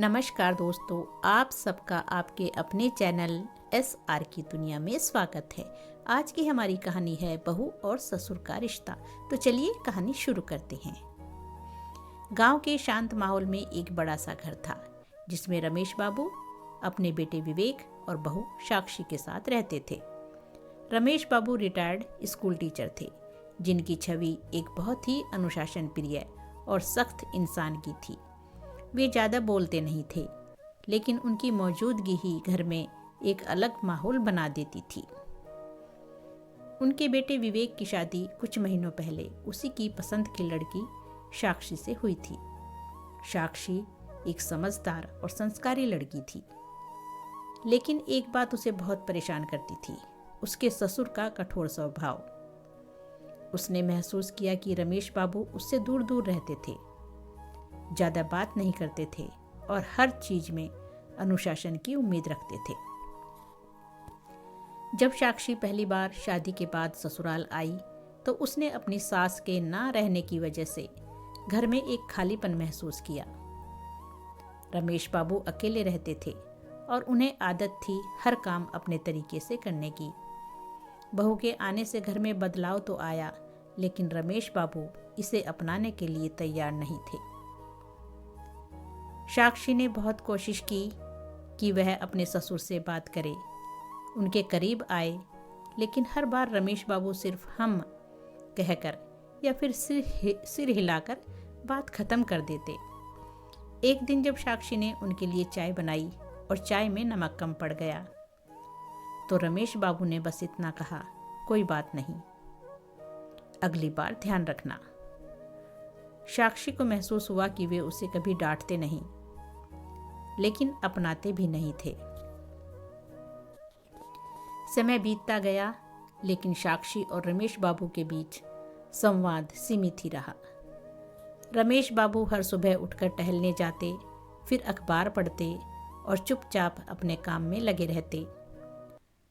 नमस्कार दोस्तों, आप सबका आपके अपने चैनल SR की दुनिया में स्वागत है। आज की हमारी कहानी है बहू और ससुर का रिश्ता। तो चलिए कहानी शुरू करते हैं। गांव के शांत माहौल में एक बड़ा सा घर था जिसमें रमेश बाबू अपने बेटे विवेक और बहू साक्षी के साथ रहते थे। रमेश बाबू रिटायर्ड स्कूल टीचर थे जिनकी छवि एक बहुत ही अनुशासन प्रिय और सख्त इंसान की थी। वे ज़्यादा बोलते नहीं थे, लेकिन उनकी मौजूदगी ही घर में एक अलग माहौल बना देती थी। उनके बेटे विवेक की शादी कुछ महीनों पहले उसी की पसंद की लड़की साक्षी से हुई थी। साक्षी एक समझदार और संस्कारी लड़की थी, लेकिन एक बात उसे बहुत परेशान करती थी, उसके ससुर का कठोर स्वभाव। उसने महसूस किया कि रमेश बाबू उससे दूर दूर रहते थे, ज़्यादा बात नहीं करते थे और हर चीज में अनुशासन की उम्मीद रखते थे। जब साक्षी पहली बार शादी के बाद ससुराल आई तो उसने अपनी सास के ना रहने की वजह से घर में एक खालीपन महसूस किया। रमेश बाबू अकेले रहते थे और उन्हें आदत थी हर काम अपने तरीके से करने की। बहू के आने से घर में बदलाव तो आया, लेकिन रमेश बाबू इसे अपनाने के लिए तैयार नहीं थे। साक्षी ने बहुत कोशिश की कि वह अपने ससुर से बात करे, उनके करीब आए, लेकिन हर बार रमेश बाबू सिर्फ हम कहकर या फिर सिर हिलाकर बात खत्म कर देते। एक दिन जब साक्षी ने उनके लिए चाय बनाई और चाय में नमक कम पड़ गया, तो रमेश बाबू ने बस इतना कहा, कोई बात नहीं, अगली बार ध्यान रखना। साक्षी को महसूस हुआ कि वे उसे कभी डांटते नहीं, लेकिन अपनाते भी नहीं थे। समय बीतता गया, लेकिन साक्षी और रमेश बाबू के बीच संवाद सीमित ही रहा। रमेश बाबू हर सुबह उठकर टहलने जाते, फिर अखबार पढ़ते और चुपचाप अपने काम में लगे रहते।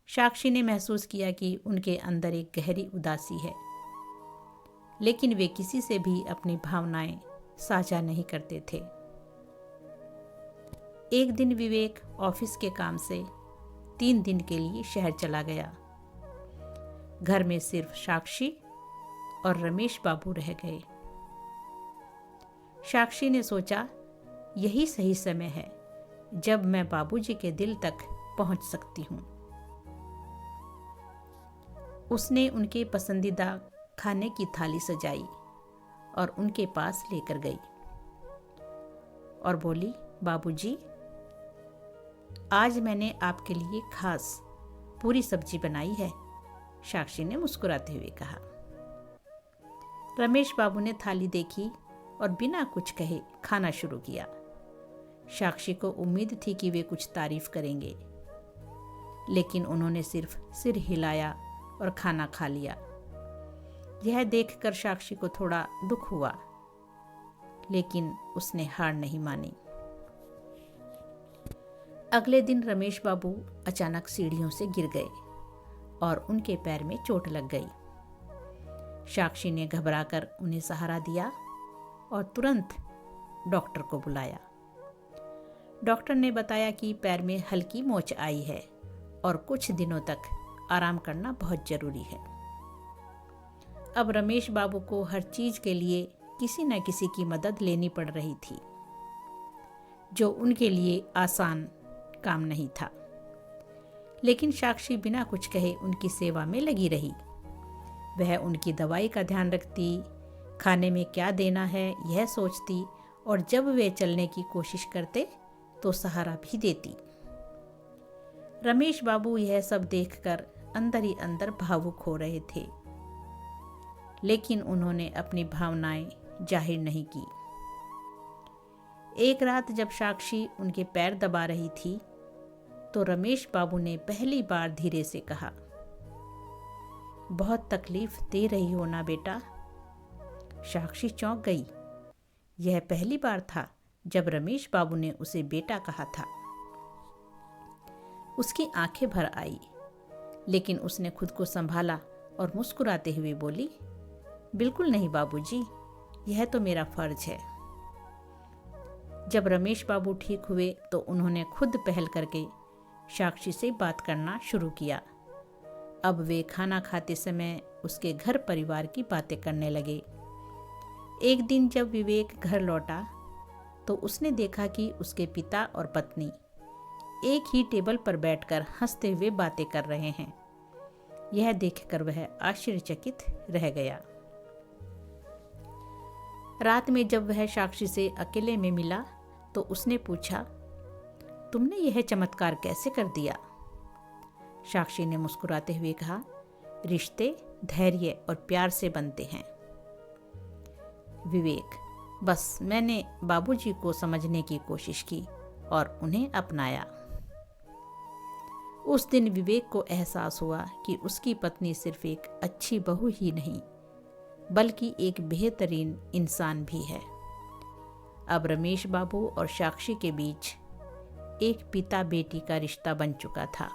साक्षी ने महसूस किया कि उनके अंदर एक गहरी उदासी है, लेकिन वे किसी से भी अपनी भावनाएं साझा नहीं करते थे। एक दिन विवेक ऑफिस के काम से 3 दिन के लिए शहर चला गया। घर में सिर्फ साक्षी और रमेश बाबू रह गए। साक्षी ने सोचा, यही सही समय है जब मैं बाबूजी के दिल तक पहुंच सकती हूं। उसने उनके पसंदीदा खाने की थाली सजाई और उनके पास लेकर गई और बोली, बाबूजी, आज मैंने आपके लिए खास पूरी सब्जी बनाई है। साक्षी ने मुस्कुराते हुए कहा। रमेश बाबू ने थाली देखी और बिना कुछ कहे खाना शुरू किया। साक्षी को उम्मीद थी कि वे कुछ तारीफ करेंगे, लेकिन उन्होंने सिर्फ सिर हिलाया और खाना खा लिया। यह देखकर साक्षी को थोड़ा दुख हुआ, लेकिन उसने हार नहीं मानी। अगले दिन रमेश बाबू अचानक सीढ़ियों से गिर गए और उनके पैर में चोट लग गई। साक्षी ने घबराकर उन्हें सहारा दिया और तुरंत डॉक्टर को बुलाया। डॉक्टर ने बताया कि पैर में हल्की मोच आई है और कुछ दिनों तक आराम करना बहुत जरूरी है। अब रमेश बाबू को हर चीज के लिए किसी न किसी की मदद लेनी पड़ रही थी, जो उनके लिए आसान काम नहीं था। लेकिन साक्षी बिना कुछ कहे उनकी सेवा में लगी रही। वह उनकी दवाई का ध्यान रखती, खाने में क्या देना है यह सोचती, और जब वे चलने की कोशिश करते तो सहारा भी देती। रमेश बाबू यह सब देखकर अंदर ही अंदर भावुक हो रहे थे, लेकिन उन्होंने अपनी भावनाएं जाहिर नहीं की। एक रात जब साक्षी उनके पैर दबा रही थी, तो रमेश बाबू ने पहली बार धीरे से कहा, बहुत तकलीफ दे रही हो ना बेटा। साक्षी चौंक गई। यह पहली बार था जब रमेश बाबू ने उसे बेटा कहा था। उसकी आंखें भर आई, लेकिन उसने खुद को संभाला और मुस्कुराते हुए बोली, बिल्कुल नहीं बाबूजी, यह तो मेरा फर्ज है। जब रमेश बाबू ठीक हुए तो उन्होंने खुद पहल करके साक्षी से बात करना शुरू किया। अब वे खाना खाते समय उसके घर परिवार की बातें करने लगे। एक दिन जब विवेक घर लौटा तो उसने देखा कि उसके पिता और पत्नी एक ही टेबल पर बैठकर हंसते हुए बातें कर रहे हैं। यह देखकर वह आश्चर्यचकित रह गया। रात में जब वह साक्षी से अकेले में मिला तो उसने पूछा, तुमने यह चमत्कार कैसे कर दिया? साक्षी ने मुस्कुराते हुए कहा, रिश्ते धैर्य और प्यार से बनते हैं विवेक। बस मैंने बाबूजी को समझने की कोशिश की और उन्हें अपनाया। उस दिन विवेक को एहसास हुआ कि उसकी पत्नी सिर्फ एक अच्छी बहू ही नहीं बल्कि एक बेहतरीन इंसान भी है। अब रमेश बाबू और साक्षी के बीच एक पिता बेटी का रिश्ता बन चुका था।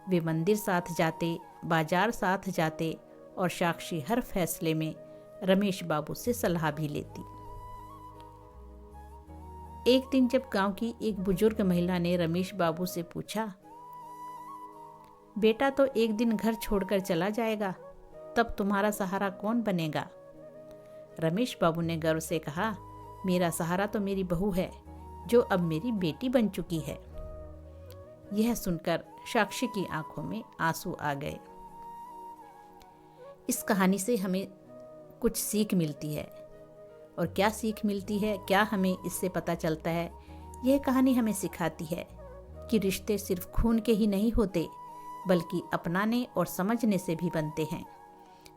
वे मंदिर साथ जाते, बाजार साथ जाते और साक्षी हर फैसले में रमेश बाबू से सलाह भी लेती। एक दिन जब गांव की एक बुजुर्ग महिला ने रमेश बाबू से पूछा, बेटा तो एक दिन घर छोड़कर चला जाएगा, तब तुम्हारा सहारा कौन बनेगा? रमेश बाबू ने गर्व से कहा, मेरा सहारा तो मेरी बहू है जो अब मेरी बेटी बन चुकी है। यह सुनकर साक्षी की आंखों में आंसू आ गए। इस कहानी से हमें कुछ सीख मिलती है। और क्या सीख मिलती है, क्या हमें इससे पता चलता है? यह कहानी हमें सिखाती है कि रिश्ते सिर्फ खून के ही नहीं होते बल्कि अपनाने और समझने से भी बनते हैं।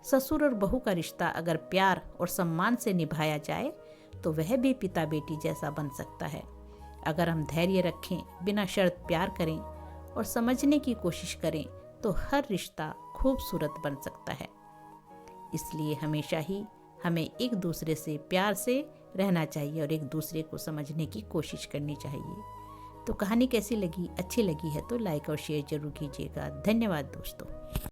ससुर और बहू का रिश्ता अगर प्यार और सम्मान से निभाया जाए तो वह भी पिता बेटी जैसा बन सकता है। अगर हम धैर्य रखें, बिना शर्त प्यार करें और समझने की कोशिश करें तो हर रिश्ता खूबसूरत बन सकता है। इसलिए हमेशा ही हमें एक दूसरे से प्यार से रहना चाहिए और एक दूसरे को समझने की कोशिश करनी चाहिए। तो कहानी कैसी लगी? अच्छी लगी है तो लाइक और शेयर जरूर कीजिएगा। धन्यवाद दोस्तों।